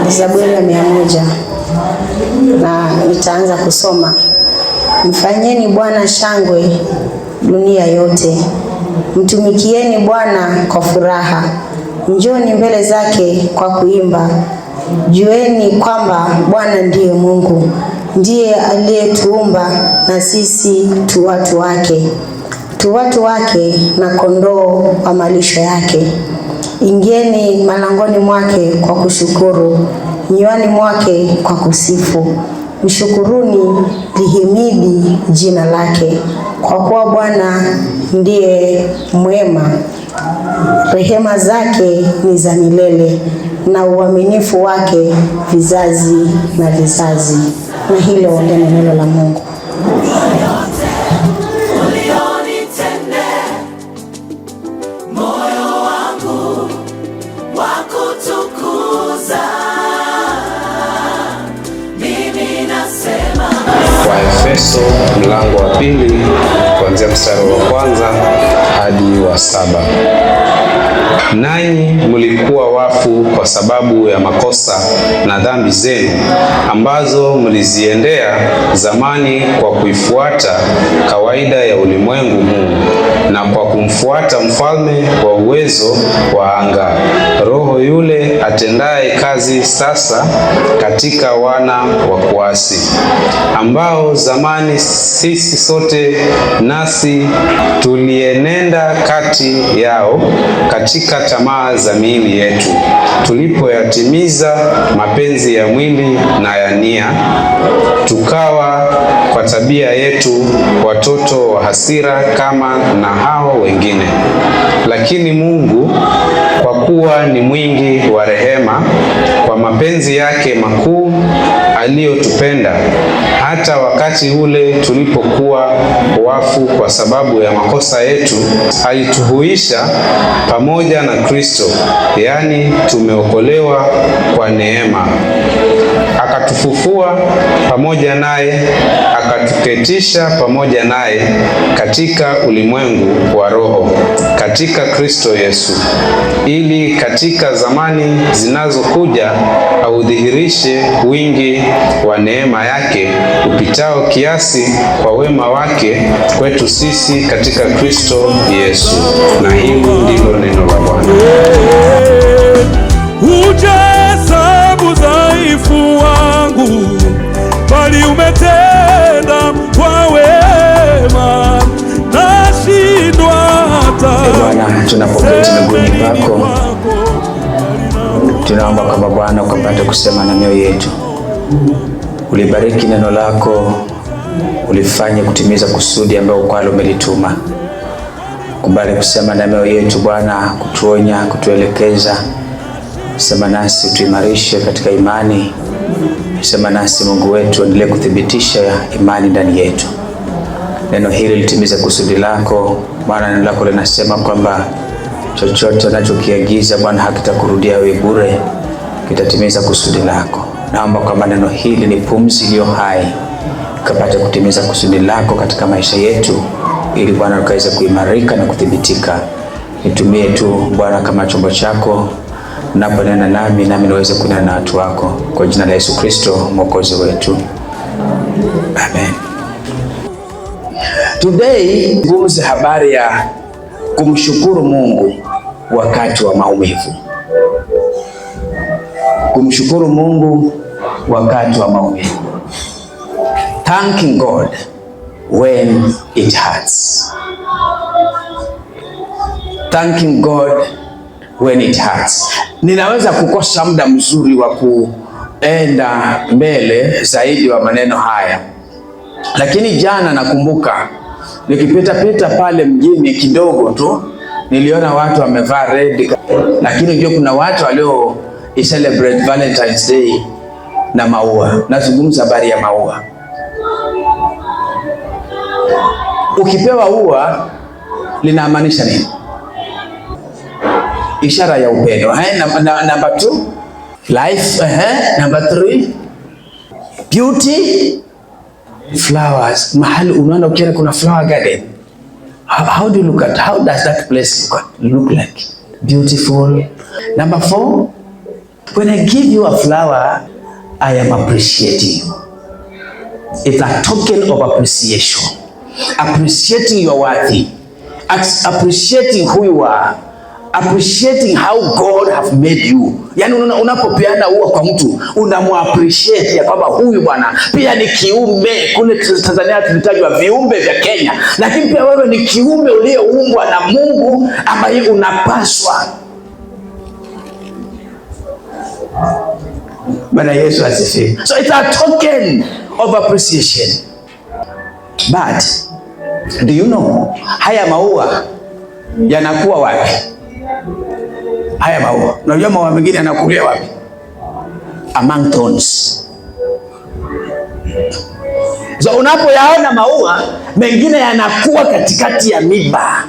Zaburi ya 100 na nitaanza kusoma. Mfanyeni Bwana shangwe dunia yote, mtumikieni Bwana kwa furaha, njoni mbele zake kwa kuimba. Jueni kwamba Bwana ndiye Mungu, ndiye aliyetuumba na sisi tu watu wake. Tu watu wake na kondoo wa malisho yake. Ingieni malangoni mwake kwa kushukuru, nywani mwake kwa kusifu. Mshukuruni, lihimidi jina lake, kwa kuwa Bwana ndiye mwema. Rehema zake ni za milele, na uaminifu wake vizazi na vizazi. Na hilo ndio neno la Mungu. Waefeso mlango wa 2 kuanzia mstari wa 1 hadi wa 7. Nanyi mlikuwa wafu kwa sababu ya makosa na dhambi zenu ambazo mliziendea zamani kwa kuifuata kawaida ya ulimwengu huu na kwa kumfuata mfalme wa uwezo wa anga, roho yule atendaye kazi sasa katika wana wa kuasi, ambao zamani sisi sote nasi tulienenda kati yao katika tamaa za miili yetu, tulipoyatimiza mapenzi ya mwili na ya nia, tukawa kwa tabia yetu watoto wa hasira kama na hao wengine. Lakini Mungu, kwa kuwa ni mwingi wa rehema, kwa mapenzi yake makuu aliyotupenda, hata wakati ule tulipokuwa wafu kwa sababu ya makosa yetu, alituhuisha pamoja na Kristo, yaani tumeokolewa kwa neema. Akatufufua pamoja naye, akatuketisha pamoja naye katika ulimwengu wa roho, katika Kristo Yesu, ili katika zamani zinazokuja audhihirishe wingi wa neema yake upitao kiasi kwa wema wake kwetu sisi katika Kristo Yesu. Na hili ndilo neno la Bwana. Hujahesabu udhaifu wangu, bali umetenda kwa wema, nashindwa hata. Bwana, tunapoketi miguuni pako, tunaomba kwamba Bwana ukapate kusema na mioyo yetu. Ulibariki neno lako, ulifanye kutimiza kusudi ambalo kwalo umelituma. Kubali kusema na mioyo yetu Bwana, kutuonya, kutuelekeza. Sema nasi, utuimarishe katika imani. Sema nasi Mungu wetu, endelee kuthibitisha imani ndani yetu. Neno hili litimize kusudi lako. Bwana, neno lako linasema kwamba chochote unachokiagiza Bwana hakitakurudia wewe bure, kitatimiza kusudi lako. Naomba kwamba neno hili ni pumzi iliyo hai, ukapate kutimiza kusudi lako katika maisha yetu, ili Bwana ukaweze kuimarika na kuthibitika. Nitumie tu Bwana kama chombo chako, unaponena nami niweze kunena na watu wako, kwa jina la Yesu Kristo mwokozi wetu. Amen. Today ngumze habari ya kumshukuru Mungu wakati wa maumivu. Kumshukuru Mungu wakati wa maumivu. Thanking God when it hurts. Thanking God when it hurts. Ninaweza kukosa muda mzuri wa kuenda mbele zaidi wa maneno haya, lakini jana nakumbuka nikipita pale mjini kidogo tu, niliona watu wamevaa red, lakini ndio kuna watu walio celebrate Valentine's Day na maua. Nazungumza habari ya maua. Ukipewa ua linamaanisha nini? Ishara ya upendo. Number 2, life. Number 3, beauty. Flowers. Mahali unaona ukiona kuna flower garden, How do you look at, how does that place look like? Beautiful. Number 4, when I give you a flower, I am appreciating you. It's a token of appreciation. Appreciating your worthy. Appreciating who you are. Appreciating how God have made you. Yani unapopeana ua kwa mtu, unamuappreciate ya kwamba huyu bwana pia ni kiumbe. Kule Tanzania tulitajwa viumbe vya Kenya, lakini pia wewe ni kiumbe uliyeumbwa na Mungu ambaye unapaswa. Bwana Yesu asifiwe. So it's a token of appreciation. But do you know, haya maua yanakuwa wapi? Haya maua, unajua maua mengine yanakulia wapi? Among thorns. So unapoyaona maua mengine yanakuwa katikati ya miba,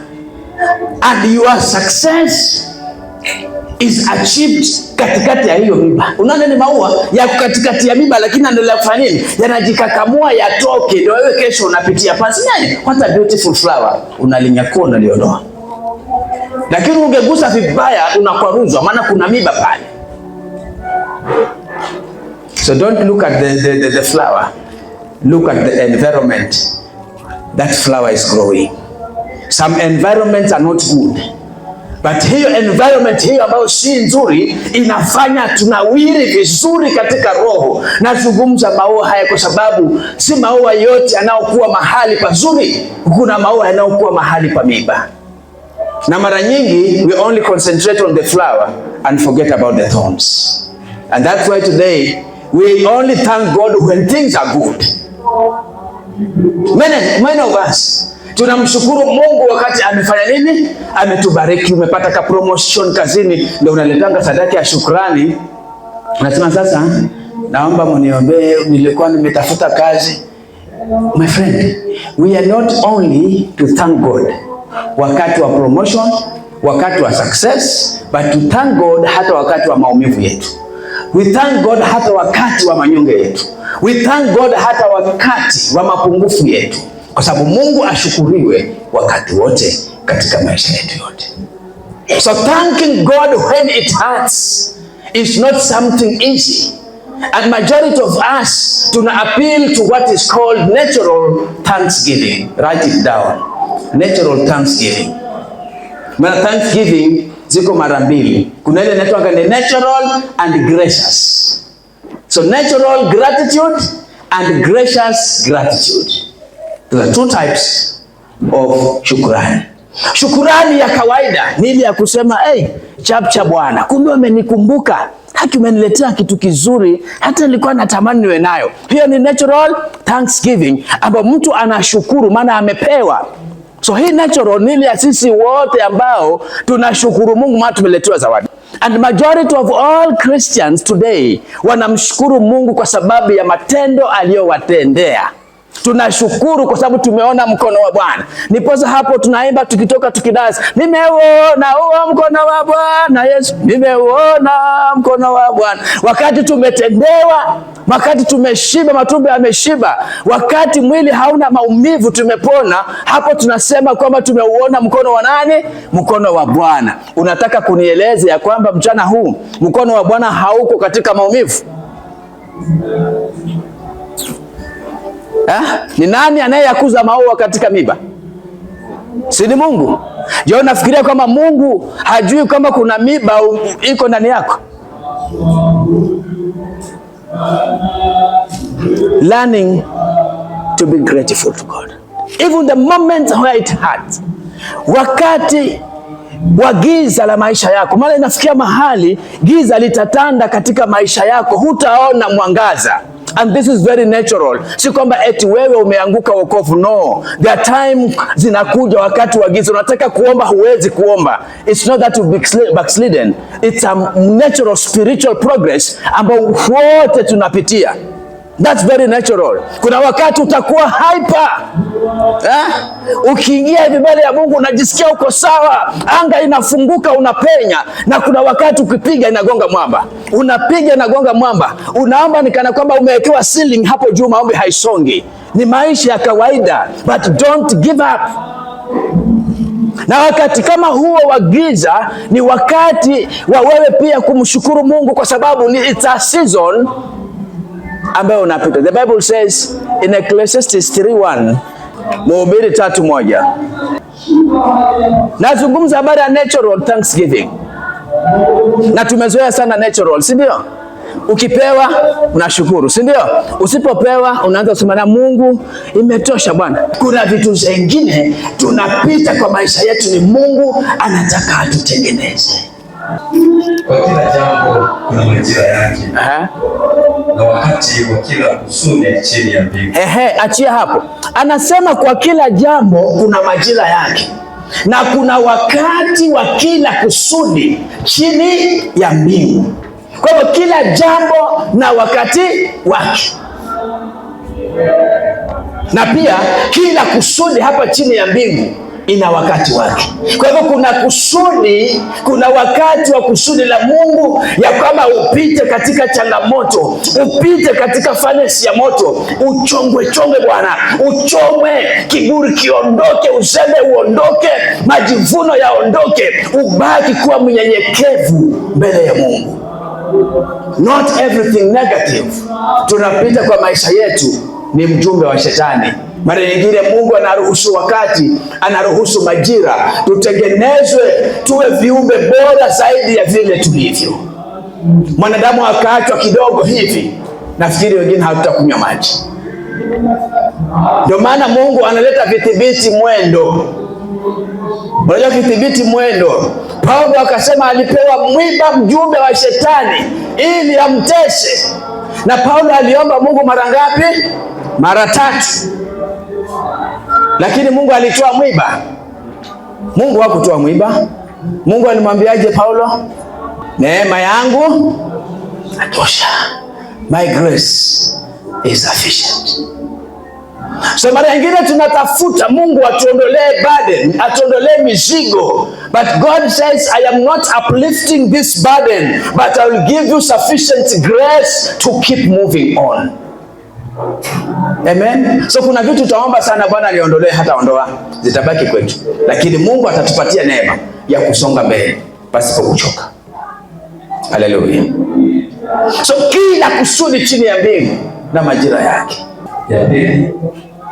and your success is achieved katikati ya hiyo miba. Unaona ni maua ya katikati ya miba, lakini anaendelea kufanya nini? Yanajikakamua yatoke, ndio wewe kesho unapitia pasi. What a beautiful flower, unalinyakua, unaliondoa. Lakini ungegusa vibaya unakwaruzwa, maana kuna miba pale. So don't look at the flower. Look at the environment that flower is growing. Some environments are not good. But hiyo environment hiyo ambayo si nzuri inafanya tunawiri vizuri katika roho. Nazungumza maua haya kwa sababu si maua yote yanayokuwa mahali pazuri. Kuna maua yanayokuwa mahali pa miba. Na mara nyingi we only concentrate on the flower and forget about the thorns. And that's why today we only thank God when things are good. Many of us tunamshukuru Mungu wakati amefanya nini? Ametubariki, umepata ka promotion kazini, ndio unaletanga sadaka ya shukrani. Unasema sasa, naomba mniombee, nilikuwa nimetafuta kazi. My friend, we are not only to thank God wakati wa promotion, wakati wa success, but to thank God hata wakati wa maumivu yetu. We thank God hata wakati wa manyonge yetu. We thank God hata wakati wa mapungufu yetu. Kwa sababu Mungu ashukuriwe wakati wote katika maisha yetu yote. So thanking God when it hurts is not something easy. And majority of us tuna appeal to what is called natural thanksgiving. Write it down. Natural thanksgiving. Maana thanksgiving ziko mara mbili. Kuna ile inaitwa natural and gracious. So natural gratitude and gracious gratitude. There are two types of shukrani. Shukrani ya kawaida ni ile ya kusema chapcha Bwana, kumbe umenikumbuka, haki umeniletea kitu kizuri, hata nilikuwa natamani niwe nayo. Hiyo ni natural thanksgiving, ambapo mtu anashukuru maana amepewa. So hii natural ni ile ya sisi wote ambao tunashukuru Mungu maana tumeletewa zawadi. And majority of all Christians today wanamshukuru Mungu kwa sababu ya matendo aliyowatendea. Tunashukuru kwa sababu tumeona mkono wa Bwana. Niposa hapo tunaimba tukitoka tukidance, nimeuona huo mkono wa Bwana Yesu, nimeuona mkono wa Bwana. Wakati tumetendewa, wakati tumeshiba, matumbo yameshiba, wakati mwili hauna maumivu, tumepona, hapo tunasema kwamba tumeuona mkono wa nani? Mkono wa Bwana. Unataka kunieleze ya kwamba mchana huu mkono wa Bwana hauko katika maumivu? Ni nani anayeyakuza maua katika miba? Si ni Mungu? Je, unafikiria kwamba Mungu hajui kama kuna miba iko ndani yako? Learning to be grateful to God. Even the moment where it hurts. Wakati wa giza la maisha yako. Maana inafikia mahali giza litatanda katika maisha yako, hutaona mwangaza. And this is very natural. Si kwamba eti wewe umeanguka wokovu. No. There are time zinakuja wakati wa giza unataka kuomba huwezi kuomba. It's not that you've backslidden. It's a natural spiritual progress ambao wote tunapitia. That's very natural. Kuna wakati utakuwa hyper. Ukiingia hivi mbele ya Mungu unajisikia uko sawa, anga inafunguka, unapenya. Na kuna wakati ukipiga inagonga mwamba. Unapiga inagonga mwamba. Unaomba ni kana kwamba umewekewa ceiling hapo juu, maombi haisongi. Ni maisha ya kawaida, but don't give up. Na wakati kama huo wa giza ni wakati wa wewe pia kumshukuru Mungu, kwa sababu it's a season ambayo unapita. The Bible says in Ecclesiastes 3:1, Mhubiri 3:1. Nazungumza habari ya natural thanksgiving. Na tumezoea sana natural, si ndio? Ukipewa unashukuru, si ndio? Usipopewa unaanza kusema na Mungu, imetosha Bwana. Kuna vitu vingine tunapita kwa maisha yetu, ni Mungu anataka atutengeneze. Kwa kila jambo kuna majira yake. Na wakati wa kila kusudi chini ya mbingu. Achia hapo. Anasema kwa kila jambo kuna majira yake, na kuna wakati wa kila kusudi chini ya mbingu. Kwa hivyo kila jambo na wakati wake, na pia kila kusudi hapa chini ya mbingu ina wakati wake. Kwa hivyo kuna kusudi, kuna wakati wa kusudi la Mungu ya kwamba upite katika changamoto, upite katika fanesi ya moto, uchongwe Bwana, uchomwe, kiburi kiondoke, uzembe uondoke, majivuno yaondoke, ubaki kuwa mnyenyekevu mbele ya Mungu. Not everything negative tunapita kwa maisha yetu ni mjumbe wa shetani. Mara nyingine Mungu anaruhusu wakati, anaruhusu majira tutengenezwe, tuwe viumbe bora zaidi ya vile tulivyo. Mwanadamu akaachwa kidogo hivi, nafikiri wengine hatutakunywa maji. Ndio maana Mungu analeta vidhibiti mwendo. Unajua vidhibiti mwendo, Paulo akasema alipewa mwiba mjumbe wa shetani ili amtese. Na Paulo aliomba Mungu mara ngapi? Mara 3. Lakini Mungu alitoa mwiba? Mungu hakutoa mwiba. Mungu alimwambiaje Paulo? Neema yangu atosha. My grace is sufficient. So mara nyingine tunatafuta Mungu atuondolee burden, atuondolee mizigo. But God says, I am not uplifting this burden, but I will give you sufficient grace to keep moving on. Amen. So kuna vitu tutaomba sana Bwana aliondolee, hata ondoa, zitabaki kwetu. Lakini Mungu atatupatia neema ya kusonga mbele pasipo kuchoka. Haleluya. So kila kusudi chini ya mbingu na majira yake. Ya pili,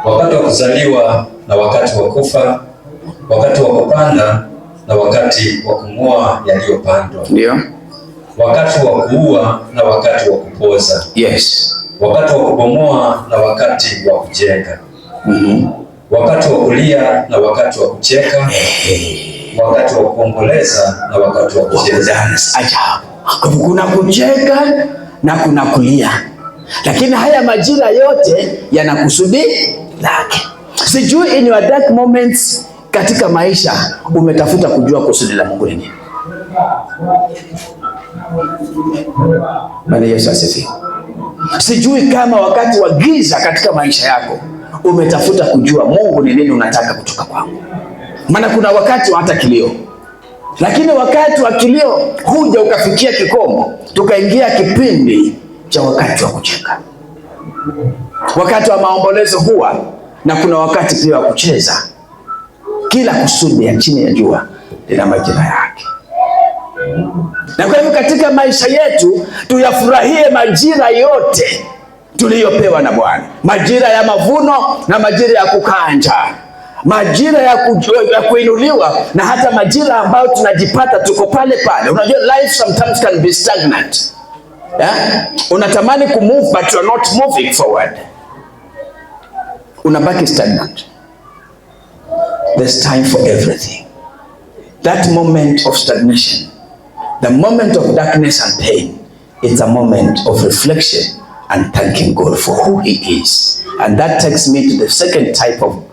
wakati wa kuzaliwa na wakati wa kufa, wakati wa kupanda na wakati wa kung'oa yaliyopandwa. Ndio. Wakati wa kuua na wakati wa kupoza. Yes. Wakati wa kubomoa na wakati wa kujenga. Wakati wa kulia na wakati wa kucheka. Wakati wa kuomboleza na wakati wa kucheza. Kuna kucheka na kuna kulia. Lakini haya majira yote yana kusudi lake. Sijui in your dark moments katika maisha umetafuta kujua kusudi la Mungu ni nini? Bwana Yesu asifiwe. Sijui kama wakati wa giza katika maisha yako umetafuta kujua Mungu ni nini unataka kutoka kwangu. Maana kuna wakati wa hata kilio. Lakini wakati wa kilio huja ukafikia kikomo, tukaingia kipindi cha wakati wa kucheka. Wakati wa maombolezo huwa na kuna wakati pia wa kucheza. Kila kusudi ya chini ya jua lina majira yake. Na kwa hivyo katika maisha yetu tuyafurahie majira yote tuliyopewa na Bwana. Majira ya mavuno na majira ya kukanja. Majira ya kuinuliwa na hata majira ambayo tunajipata tuko pale pale. Unajua life sometimes can be stagnant. Yeah? Unatamani kumove but you are not moving forward. Unabaki stagnant. There's time for everything. That moment of stagnation, the moment of darkness and pain, it's a moment of reflection and thanking God for who He is. And that takes me to the second type of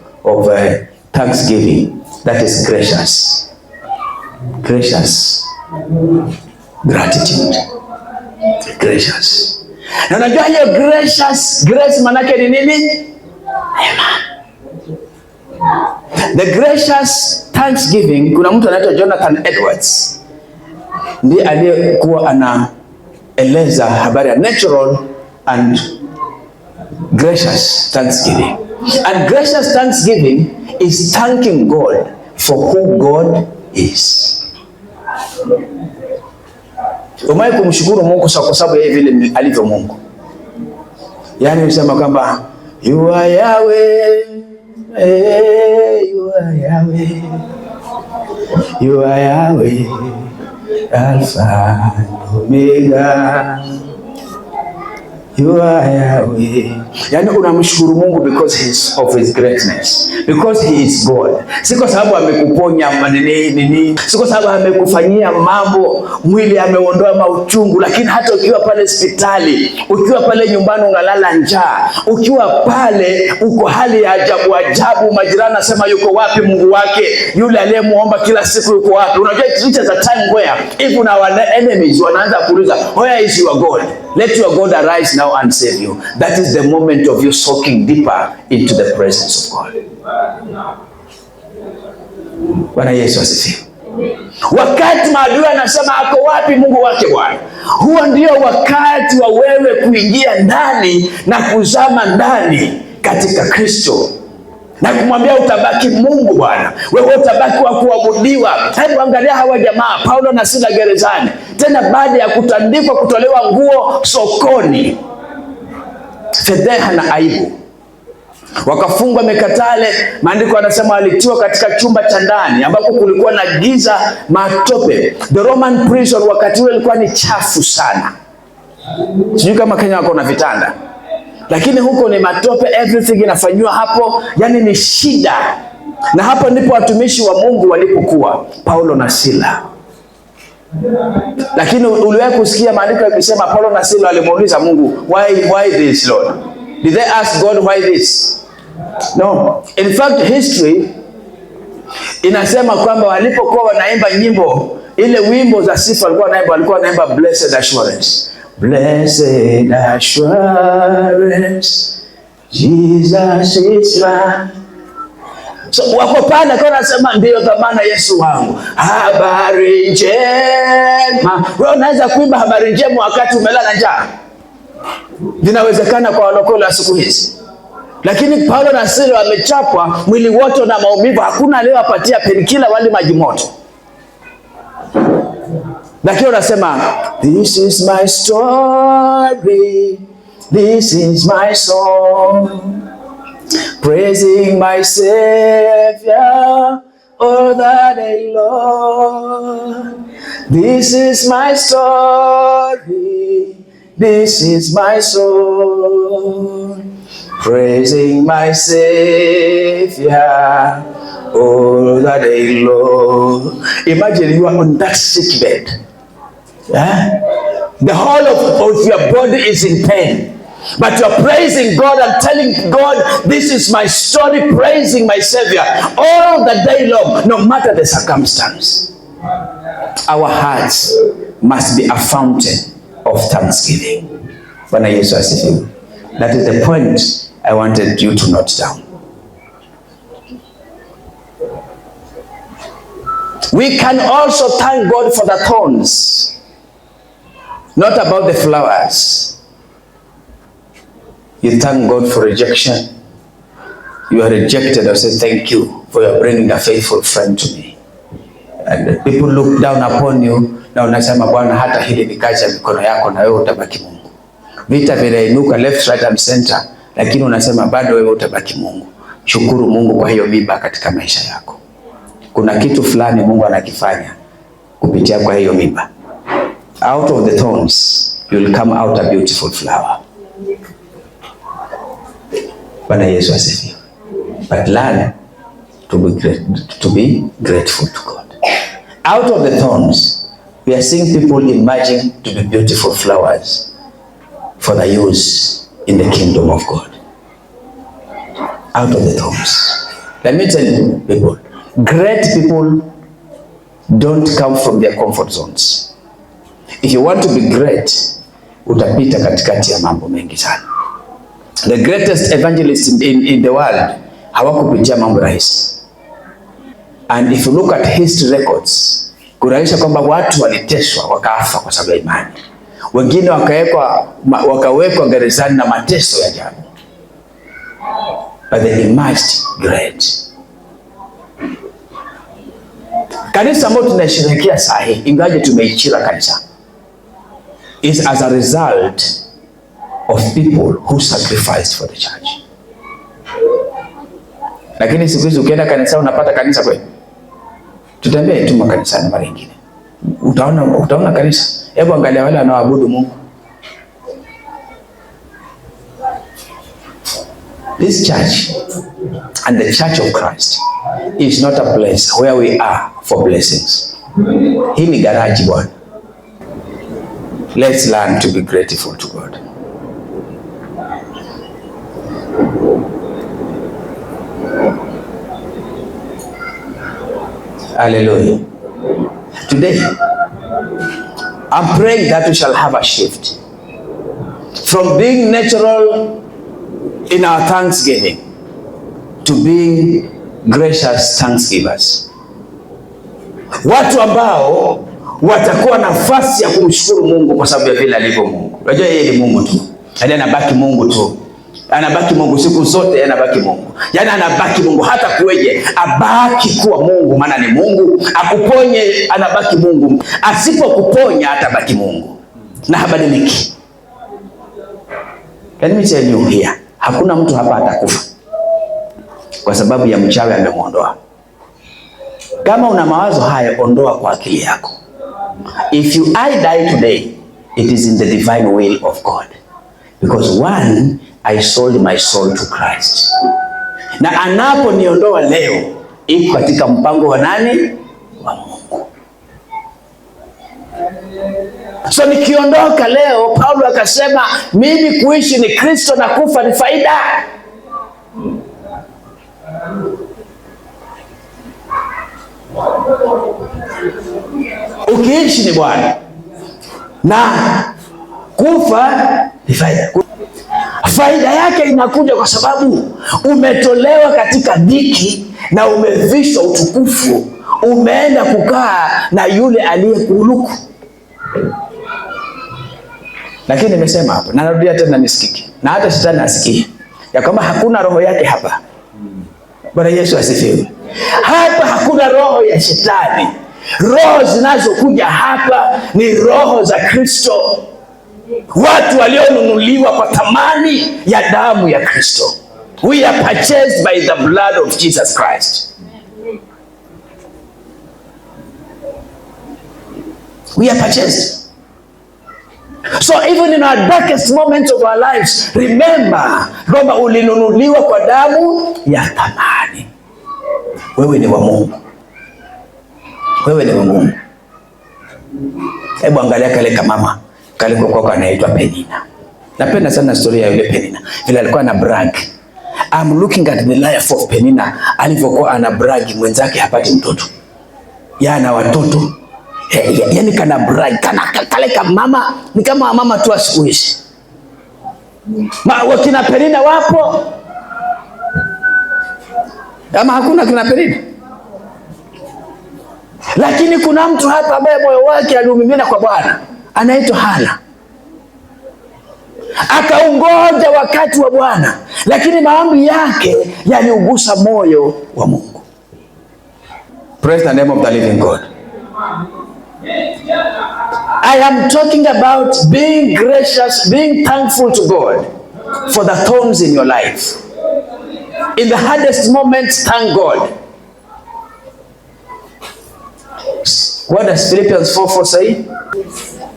thanksgiving, that is gracious. Gracious. Gratitude. Gracious. Na unajua hiyo grace manake ni nini? Neema. The gracious thanksgiving, kuna mtu anaitwa Jonathan Edwards, ndiye aliyekuwa anaeleza habari ya natural and gracious thanksgiving. And gracious thanksgiving is thanking God for who God is. Umewahi kumshukuru Mungu kwa sababu yeye vile alivyo Mungu? Yaani unasema kwamba you are Yahweh, you are Yahweh, you are Yahweh, Alpha and Omega, you are Yahweh. Yani unamshukuru Mungu because of his greatness, because he is God. Si kwa sababu amekuponya nini, si kwa sababu amekufanyia mambo, mwili ameondoa mauchungu, lakini hata ukiwa pale hospitali, ukiwa pale nyumbani unalala njaa, ukiwa pale uko hali ya ajabu ajabu, majirani nasema yuko wapi Mungu wake? Yule aliyemuomba kila siku yuko wapi? Unajua it's a time where even our enemies wanaanza kuuliza, where is your God? Let your God arise now and save you. That is the moment of you soaking deeper into the presence of God. Bwana Yesu asifiwe. Wakati maadui anasema ako wapi Mungu wake Bwana, huo ndio wakati wa wewe kuingia ndani na kuzama ndani katika Kristo na kumwambia utabaki Mungu Bwana, wewe utabaki wa kuabudiwa. Hebu angalia hawa jamaa Paulo na Sila gerezani, tena baada ya kutandikwa, kutolewa nguo sokoni, fedheha na aibu, wakafungwa mikatale. Maandiko yanasema walitiwa katika chumba cha ndani ambako kulikuwa na giza, matope. The Roman prison wakati ule ilikuwa ni chafu sana. Sijui kama Kenya wako na vitanda, lakini huko ni matope, everything inafanywa hapo, yani ni shida. Na hapo ndipo watumishi wa Mungu walipokuwa, Paulo na Sila. Lakini uliwahi kusikia maandiko yakisema Paulo na Sila walimuuliza Mungu, why this Lord? Did they ask God why this? No. In fact, history inasema kwamba walipokuwa wanaimba nyimbo, ile wimbo za sifa walikuwa wanaimba blessed assurance. Blessed assurance, Jesus is mine. So wako pale kwa nasema ndio dhamana Yesu wangu. Habari njema. Wewe unaweza kuimba habari njema wakati umelala njaa? Linawezekana kwa walokole wa siku hizi. Lakini Paulo na Sila wamechapwa mwili wote na maumivu, hakuna leo apatia penikila wali maji moto. Lakini unasema this is my story, this is my song, praising my Savior all the day long. This is my story, this is my song, praising my Savior all the day long. Imagine you are on that sick bed. Yeah? The whole of your body is in pain, but you are praising God and telling God, this is my story, praising my Savior all the day long, no matter the circumstance. Our hearts must be a fountain of thanksgiving. Bwana Yesu asifiwe. That is the point I wanted you to note down. We can also thank God for the thorns, not about the flowers. You thank God for rejection. You are rejected. I say thank you for your bringing a faithful friend to me. And people look down upon you. Na unasema Bwana, hata hili ni kazi ya mikono yako na wewe utabaki Mungu. Vita vinainuka left, right and center, lakini unasema bado wewe utabaki Mungu. Shukuru Mungu kwa hiyo miba katika maisha yako. Kuna kitu fulani Mungu anakifanya kupitia kwa hiyo miba. Out of the thorns you will come out a beautiful flower. Bwana Yesu asifiwe. But learn to be grateful to God. Out of the thorns we are seeing people emerging to be beautiful flowers for the use in the kingdom of God. Out of the thorns. Let me tell you people, great people don't come from their comfort zones. If you want to be great, utapita katikati ya mambo mengi sana. The greatest evangelists in the world hawakupitia mambo rahisi. And if you look at history records, kunaonyesha kwamba watu waliteswa wakafa kwa sababu ya imani. Wengine wakawekwa gerezani na mateso ya ajabu. But they emerged great. Kanisa ambalo tunasherehekea saa hii, ingaje tumeichira kanisa, is as a result of people who sacrificed for the church. Lakini siku hizi ukienda kanisa unapata kanisa kweli? Tutembee tu makanisani mara nyingine, utaona kanisa. Hebu angalia wale wanaoabudu Mungu. This church and the Church of Christ is not a place where we are for blessings. Hii ni garage bwana. Let's learn to be grateful to God. Hallelujah. Today, I'm praying that we shall have a shift from being natural in our thanksgiving to being gracious thanksgivers. Watu ambao watakuwa nafasi ya kumshukuru Mungu kwa sababu ya vile alivyo Mungu. Unajua yeye ni Mungu tu. Yaani anabaki Mungu tu. Anabaki Mungu siku zote, anabaki Mungu. Yaani anabaki Mungu hata kuweje, abaki kuwa Mungu maana ni Mungu. Akuponye anabaki Mungu. Asipokuponya atabaki Mungu. Na habadiliki. Let me tell you here, hakuna mtu hapa atakufa kwa sababu ya mchawi amemuondoa. Kama una mawazo haya, ondoa kwa akili yako. If I die today, it is in the divine will of God. Because one, I sold my soul to Christ. Na anapo niondoa leo, iko katika mpango wa nani? Wa Mungu. So nikiondoka leo, Paulo akasema mimi kuishi ni Kristo na kufa ni faida. Ukiishi ni Bwana na kufa ni faida. Faida yake inakuja kwa sababu umetolewa katika dhiki na umevishwa utukufu. Umeenda kukaa na yule aliyekuruku. Lakini nimesema hapo, na narudia tena nisikike, na hata shetani asikie, ya kwamba hakuna roho yake hapa. Bwana Yesu asifiwe. Hapa hakuna roho ya shetani. Roho zinazokuja hapa ni roho za Kristo. Watu walionunuliwa kwa thamani ya damu ya Kristo. We are purchased by the blood of Jesus Christ. We are purchased. So even in our darkest moments of our lives, remember kwamba ulinunuliwa kwa damu ya thamani. Wewe ni wa Mungu. Wewe ni wa Mungu. Hebu angalia kale kamama kalikokuwa anaitwa Penina. Napenda sana story ya yule Penina. Vile alikuwa ana brag. I'm looking at the life of Penina, alivyokuwa ana brag mwenzake hapati mtoto. Yana watoto. Yani kana brag, kale kamama ni kama mama tu asikuishi. Wakina Penina wapo? Kama hakuna kina Penina. Lakini kuna mtu hapa ambaye moyo wake aliumimina kwa Bwana, anaitwa Hana. Akaungoja wakati wa Bwana, lakini maombi yake yaliugusa moyo wa Mungu. Praise the name of the living God. I am talking about being gracious, being thankful to God for the thorns in your life. In the hardest moments, thank God. What does Philippians 4:4 say?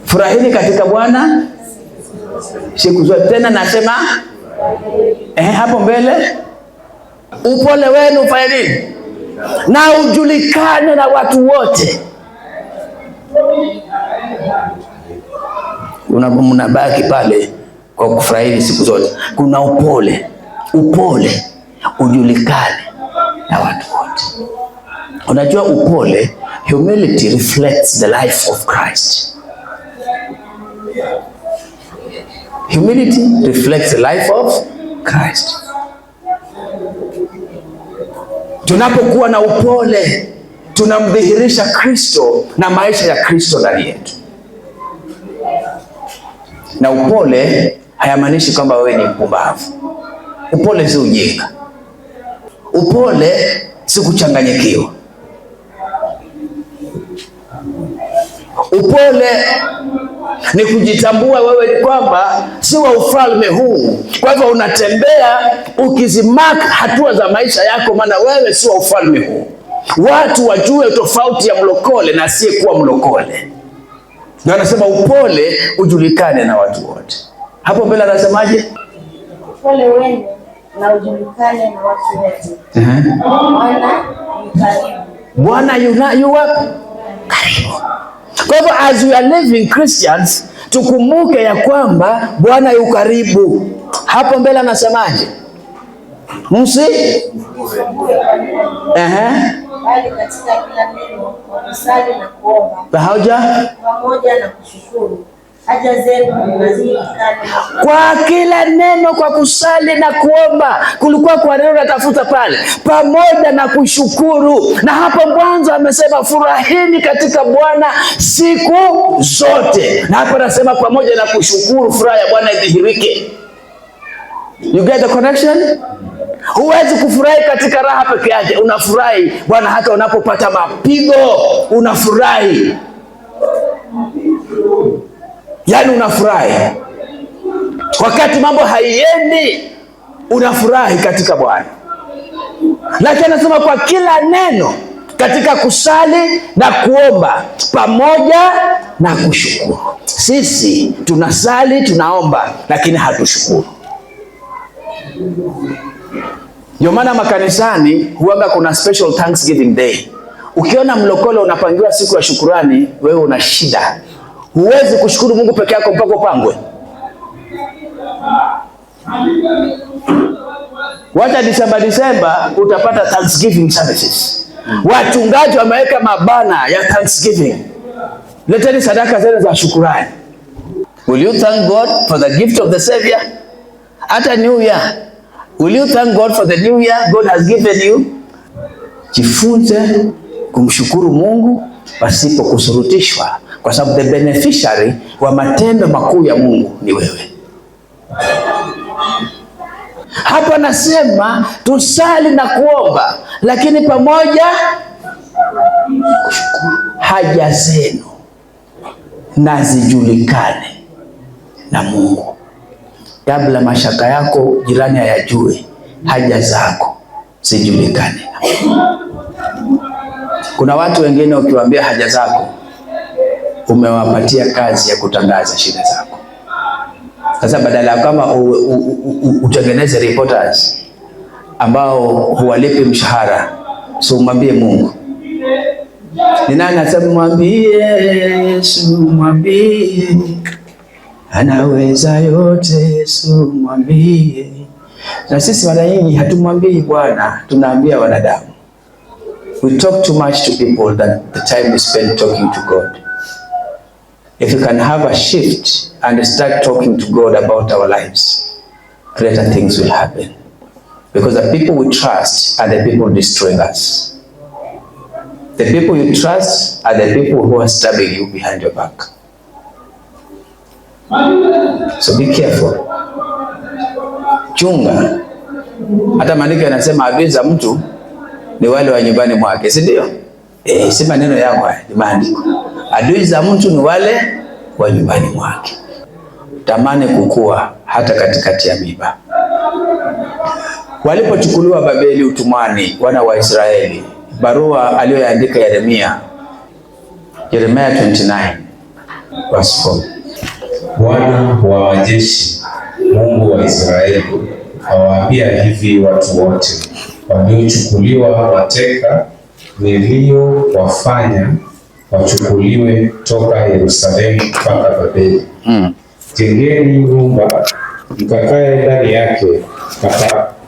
Furahini katika Bwana siku zote. Tena nasema hapo mbele, upole wenu ufanye nini? Na ujulikane na watu wote. Mnabaki pale kwa kufurahini siku zote. Kuna upole. Upole ujulikane na watu wote. Unajua upole, humility reflects the life of Christ. Humility reflects the life of Christ. Tunapokuwa na upole, tunamdhihirisha Kristo na maisha ya Kristo ndani yetu. Na upole hayamaanishi kwamba wewe ni mpumbavu. Upole si ujinga. Upole si kuchanganyikiwa. Upole ni kujitambua wewe ni kwamba si wa ufalme huu. Kwa hivyo unatembea ukizimark hatua za maisha yako, maana wewe si wa ufalme huu. Watu wajue tofauti ya mlokole na asiyekuwa mlokole. Na anasema upole ujulikane na watu wote. Hapo mbele anasemaje? Upole wenu na ujulikane na watu wote. Bwana yu wapi? Karibu. Kwa hivyo as we are living Christians, tukumbuke ya kwamba Bwana yu karibu. Hapo mbele anasemaje? Bali katika kila neno kwa kusali na kuomba pamoja na kushukuru haja zenu zijulikane. Kwa kila neno kwa kusali na kuomba, kulikuwa kwa neno natafuta pale, pamoja na kushukuru. Na hapo mwanzo amesema furahini katika Bwana siku zote, na hapo anasema pamoja na kushukuru, furaha ya Bwana idhihirike. You get the connection? Huwezi kufurahi katika raha peke yake. Unafurahi Bwana hata unapopata mapigo, unafurahi. Yaani unafurahi wakati mambo haiendi, unafurahi katika Bwana. Lakini anasema kwa kila neno katika kusali na kuomba pamoja na kushukuru. Sisi tunasali, tunaomba, lakini hatushukuru. Ndio maana makanisani huanga kuna special Thanksgiving Day. Ukiona mlokole unapangiwa siku ya shukurani, wewe una shida. Huwezi kushukuru Mungu peke yako mpaka upangwe. Wacha Disemba utapata Thanksgiving services. Wachungaji wameweka mabana ya Thanksgiving. Leteni sadaka zenu za shukurani. Will you thank God for the gift of the Savior? Hata New Year. Will you thank God for the new year God has given you? Jifunze kumshukuru Mungu pasipo kusurutishwa, kwa sababu the beneficiary wa matendo makuu ya Mungu ni wewe. Hapa nasema tusali na kuomba, lakini pamoja kushukuru. Haja zenu na zijulikane na Mungu. Kabla mashaka yako jirani hayajue, haja zako zijulikane. Kuna watu wengine ukiwaambia haja zako, umewapatia kazi ya kutangaza shida zako. Sasa badala kama utengeneze reporters ambao huwalipi mshahara, so umwambie Mungu. Ni nani anasema mwambie Yesu, mwambie anaweza yote, Yesu mwambie. Na sisi mara nyingi hatumwambii Bwana, tunaambia wanadamu. We talk too much to people than the time we spend talking to God. If you can have a shift and start talking to God about our lives, greater things will happen. Because the people we trust are the people destroying us. The people you trust are the people who are stabbing you behind your back. So be careful. Chunga. Hata maandiko yanasema adui za mtu ni wale wa nyumbani mwake, si ndio? Si maneno yangu haya, ni maandiko. Adui za mtu ni wale wa nyumbani mwake. Tamani kukua hata katikati ya miba. Walipochukuliwa Babeli utumwani, wana wa Israeli, barua aliyoandika Yeremia 29 verse 4. Bwana wa majeshi, Mungu wa Israeli, awaambia hivi watu wote waliochukuliwa mateka niliyowafanya wachukuliwe toka Yerusalemu mpaka Babeli. Jengeni nyumba mkakae ndani yake,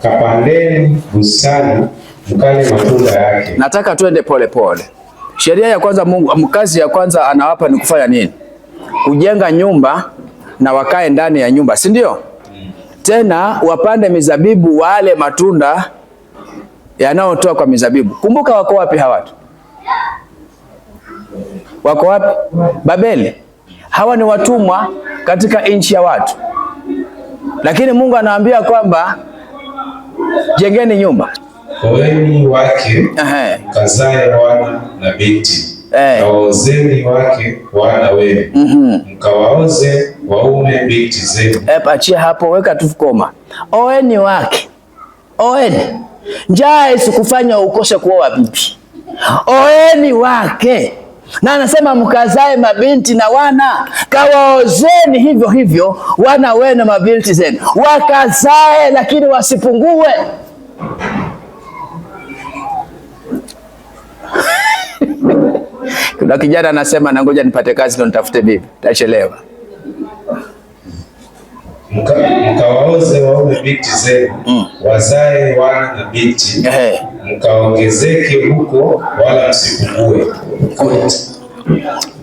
kapandeni bustani mkale matunda yake. Nataka tuende pole pole. Sheria ya kwanza Mungu, kazi ya kwanza anawapa ni kufanya nini? Kujenga nyumba na wakae ndani ya nyumba, si ndio? Tena wapande mizabibu, wale matunda yanayotoa kwa mizabibu. Kumbuka wako wapi hawa watu? Wako wapi? Babeli. Hawa ni watumwa katika nchi ya watu. Lakini Mungu anawaambia kwamba jengeni nyumba. Oeni wake, kazae wana na binti. Kawaozeni wake wana wenu, mkawaoze waume binti zenu. Achia hapo, weka tu koma. Oeni wake, oeni. Njaa isikufanya ukose kuoa bibi. Oeni wake. Na anasema mkazae mabinti na wana, kawaozeni hivyo hivyo wana wenu mabinti zenu, wakazae lakini wasipungue. Kuna kijana anasema na ngoja nipate kazi ndo nitafute bibi, tachelewa. Mkawaoze waume binti zenu, wazae wana na binti, mkaongezeke huko wala msipungue.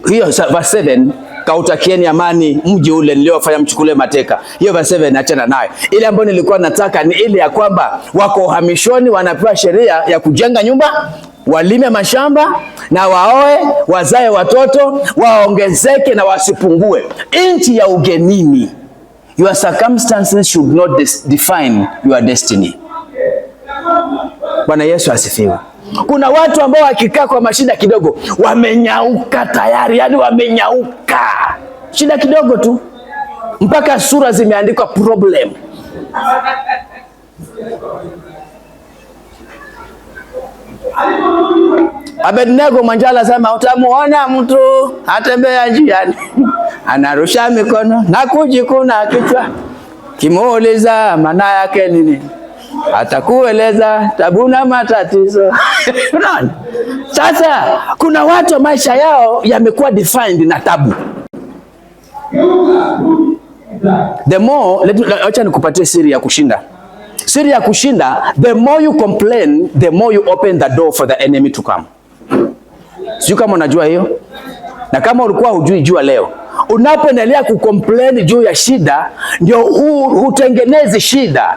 Hiyo verse 7, kautakieni amani mji ule niliofanya mchukule mateka. Hiyo verse 7 achana nayo. Ile ambayo nilikuwa nataka ni ile ya kwamba wako uhamishoni, wanapewa sheria ya kujenga nyumba, walime mashamba na waoe, wazae watoto, waongezeke na wasipungue. Nchi ya ugenini. Your circumstances should not define your destiny. Bwana Yesu asifiwe. Kuna watu ambao wakikaa kwa mashida kidogo wamenyauka tayari, yani wamenyauka. Shida kidogo tu mpaka sura zimeandikwa problem. Abednego Manjala sema utamuona mtu atembea njiani anarusha mikono na kujikuna kichwa, kimuuliza maana yake nini, atakueleza tabu na matatizo. Unaona? Sasa kuna watu maisha yao yamekuwa defined na tabu. The more, acha nikupatie siri ya kushinda. Siri ya kushinda, the more you complain, the more you open the door for the enemy to come. Sio kama unajua hiyo? Na kama ulikuwa hujui, jua leo. Unapoendelea kucomplain juu ya shida, ndio hutengenezi shida.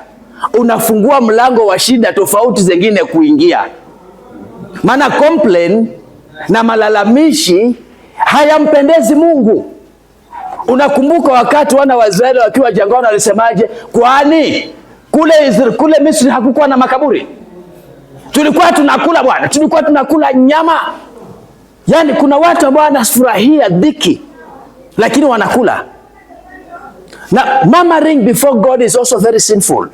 Unafungua mlango wa shida tofauti zingine kuingia. Maana complain na malalamishi hayampendezi Mungu. Unakumbuka wakati wana wa Israeli wakiwa jangwani walisemaje? Kwani kule Misri hakukuwa na makaburi? Tulikuwa tunakula bwana, tulikuwa tunakula nyama. Yani kuna watu ambao wanafurahia dhiki lakini wanakula. Na murmuring before God is also very sinful.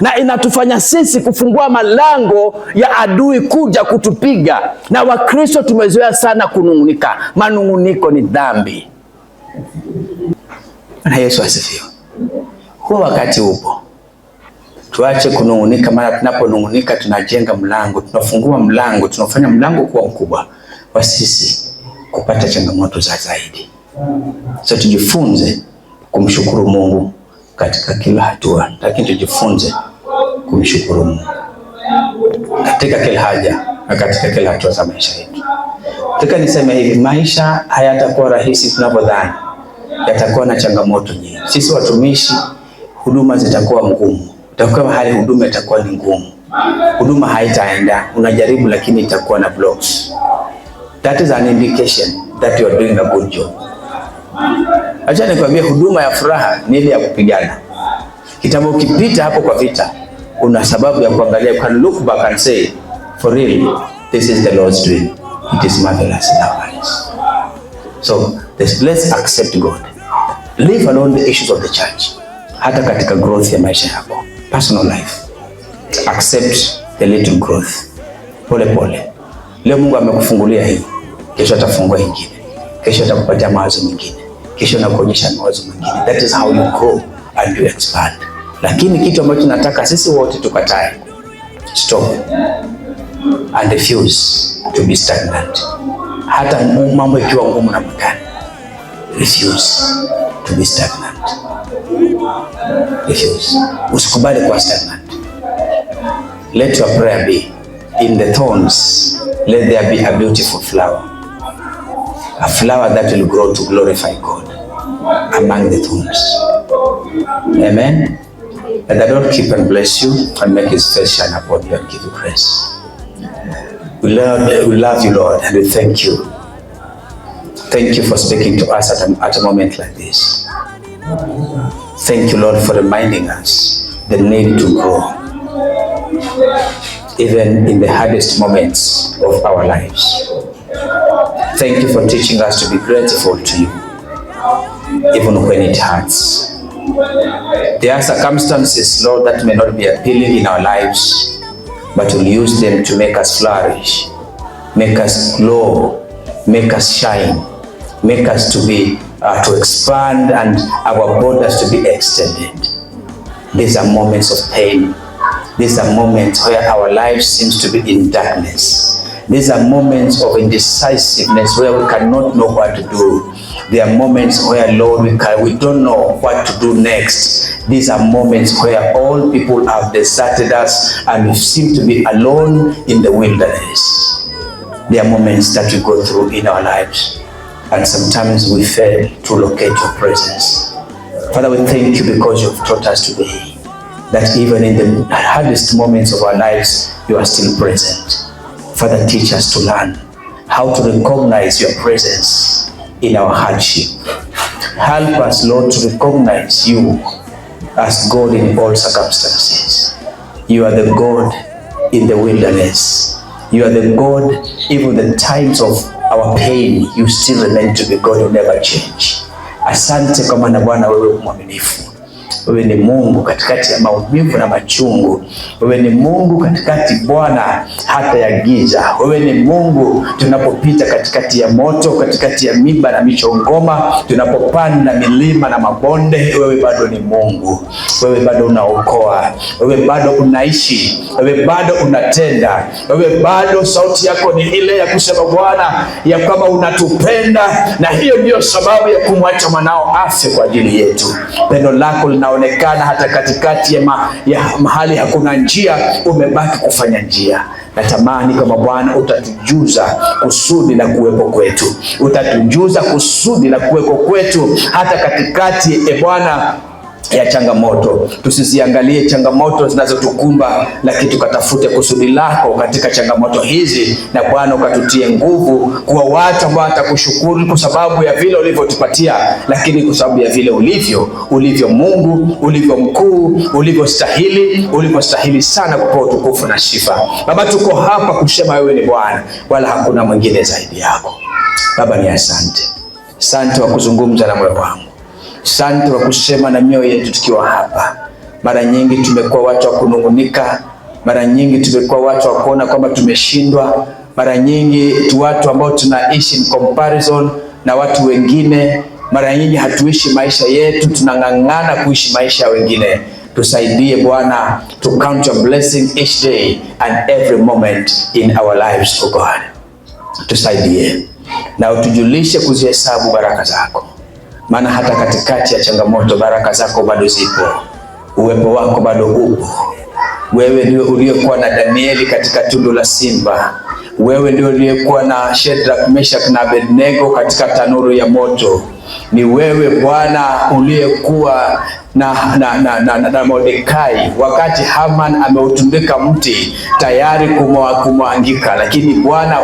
Na inatufanya sisi kufungua malango ya adui kuja kutupiga. Na Wakristo tumezoea sana kunungunika. Manunguniko ni dhambi. Na Yesu asifiwe. Huo wakati upo. Tuache kunungunika, maana tunaponungunika tunajenga mlango, tunafungua mlango, tunafanya mlango kuwa mkubwa wa sisi kupata changamoto za zaidi. So tujifunze kumshukuru Mungu katika kila hatua, lakini tujifunze kumshukuru Mungu katika kila haja na katika kila hatua za maisha yetu. Nataka niseme hivi, maisha hayatakuwa rahisi tunavyodhani. Yatakuwa na changamoto nyingi. Sisi watumishi, huduma zitakuwa ngumu. Itakuwa hali huduma itakuwa ni ngumu. Huduma haitaenda. Unajaribu lakini itakuwa na blocks. That is an indication that you are doing a good job. Acha nikwambie, huduma ya furaha ni ile ya kupigana. Kitabu ukipita hapo kwa vita, una sababu ya kuangalia, you can look back and say, for real, this is the Lord's doing. It is marvelous in our eyes. So let's accept God. Leave alone the issues of the church. Hata katika growth ya maisha yako, personal life, accept the little growth. Pole pole. Leo Mungu amekufungulia hii, kesho atafungua ingine, kesho atakupatia mawazo mengine, kesho anakuonyesha mawazo mengine. That is how you grow and you expand. Lakini kitu ambacho nataka sisi wote tukatae, stop and refuse to be stagnant. Hata mambo ikiwa ngumu na mkani, refuse to be stagnant. Refuse. Usikubali kuwa stagnant. Let your prayer be, in the thorns, let there be a beautiful flower. A flower that will grow to glorify God among the thorns. Amen. And the Lord keep and bless you and make His face shine upon you and give you praise. We love you, Lord, and we thank you. Thank you for speaking to us at a moment like this. Thank you, Lord, for reminding us the need to grow, even in the hardest moments of our lives. Thank you for teaching us to be grateful to you, even when it hurts. There are circumstances, Lord, that may not be appealing in our lives, but we'll use them to make us flourish, make us glow, make us shine, make us to be to expand and our borders to be extended. These are moments of pain. These are moments where our lives seems to be in darkness. These are moments of indecisiveness where we cannot know what to do. There are moments where, Lord, we don't know what to do next. These are moments where all people have deserted us and we seem to be alone in the wilderness. There are moments that we go through in our lives, and sometimes we fail to locate your presence. Father, we thank you because you've taught us today that even in the hardest moments of our lives, you are still present. Father, teach us to learn how to recognize your presence in our hardship. Help us, Lord, to recognize you as God in all circumstances. You are the God in the wilderness. You are the God, even the times of our pain, you still remain to be God who never change. Asante kwa maana Bwana wewe mwaminifu. Wewe ni Mungu katikati ya maumivu na machungu. Wewe ni Mungu katikati Bwana hata ya giza. Wewe ni Mungu tunapopita katikati ya moto, katikati ya miba na michongoma, tunapopanda milima na mabonde, wewe bado ni Mungu. Wewe bado unaokoa. Wewe bado unaishi. Wewe bado unatenda. Wewe bado sauti yako ni ile ya kusema Bwana ya kama unatupenda, na hiyo ndio sababu ya kumwacha mwanao afe kwa ajili yetu. Pendo lako linaonekana hata katikati ya mahali hakuna njia, umebaki kufanya njia. Natamani kama Bwana utatujuza kusudi la kuwepo kwetu. Utatujuza kusudi la kuwepo kwetu hata katikati Bwana ya changamoto. Tusiziangalie changamoto zinazotukumba, lakini tukatafute kusudi lako katika changamoto hizi, na Bwana ukatutie nguvu kuwa watu ambao watakushukuru kwa sababu ya vile ulivyotupatia, lakini kwa sababu ya vile ulivyo Mungu, ulivyo mkuu, ulivyostahili sana kupewa utukufu na sifa. Baba, tuko hapa kusema wewe ni Bwana, wala hakuna mwingine zaidi yako. Baba, ni asante. Asante wa kuzungumza na moyo wangu. Asante wa kusema na mioyo yetu tukiwa hapa. Mara nyingi tumekuwa watu wa kunungunika, mara nyingi tumekuwa watu wa kuona kwamba tumeshindwa, mara nyingi watu ambao tunaishi in comparison na watu wengine. Mara nyingi hatuishi maisha yetu, tunang'ang'ana kuishi maisha ya wengine. Tusaidie Bwana to count your blessing each day and every moment in our lives, oh God. Tusaidie na utujulishe kuzihesabu baraka zako, maana hata katikati ya changamoto baraka zako bado zipo. Uwepo wako bado upo. Wewe ndio uliyekuwa na Danieli katika tundu la simba. Wewe ndio uliyekuwa na Shadrach, Meshach na Abednego katika tanuru ya moto. Ni wewe Bwana uliyekuwa na Mordekai wakati Haman ameutundika mti tayari kumwangika, lakini Bwana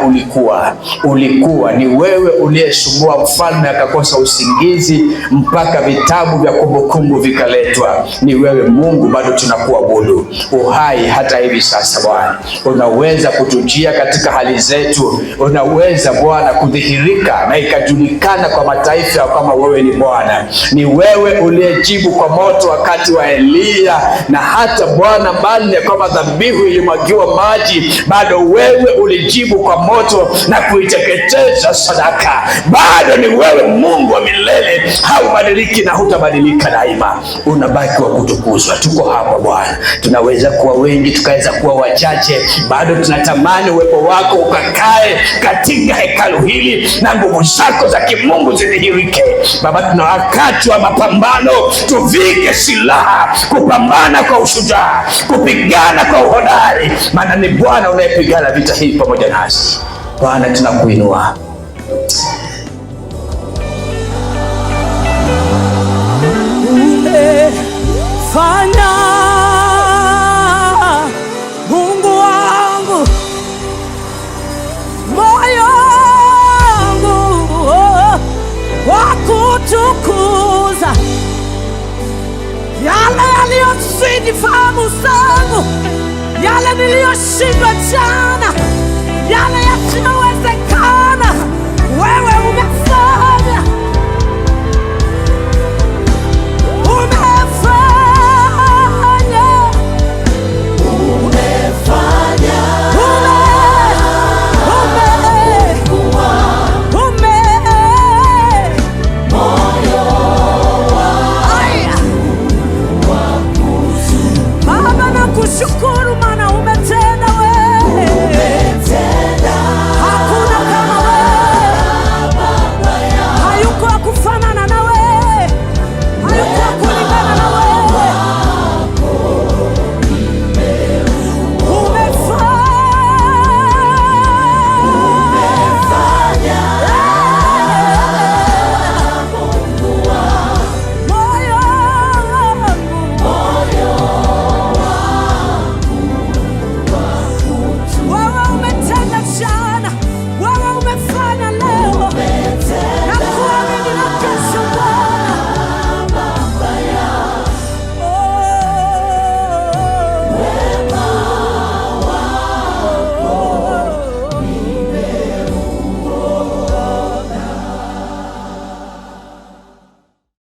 ulikuwa ni wewe uliyesumbua mfalme akakosa usingizi mpaka vitabu vya kumbukumbu vikaletwa. Ni wewe Mungu, bado tunakuabudu. Uhai hata hivi sasa Bwana, unaweza kutujia katika hali zetu. Unaweza Bwana kudhihirika na ikajulikana kwa mataifa kama wewe ni Bwana. Ni wewe uliyejibu kwa moto wakati wa Elia, na hata Bwana mbali ya kama dhabihu ilimwagiwa maji, bado wewe ulijibu kwa moto na kuiteketeza sadaka. Bado ni wewe Mungu wa milele, haubadiliki na hutabadilika daima. Unabaki wa kutukuzwa. Tuko hapa Bwana, tunaweza kuwa wengi, tukaweza kuwa wachache, bado tunatamani uwepo wako ukakae katika hekalu hili na nguvu zako za kimungu zidhihirike. Baba, tuna wakati wa mapambano, tuvike silaha kupambana kwa ushujaa, kupigana kwa uhodari, maana ni Bwana unayepigana vita hii pamoja nasi. Bwana, tunakuinua. Fanya Mungu wangu, moyo wangu wa kutukuza yale yaliyozidi fahamu zangu, yale niliyoshindwa jana, yale yasiyo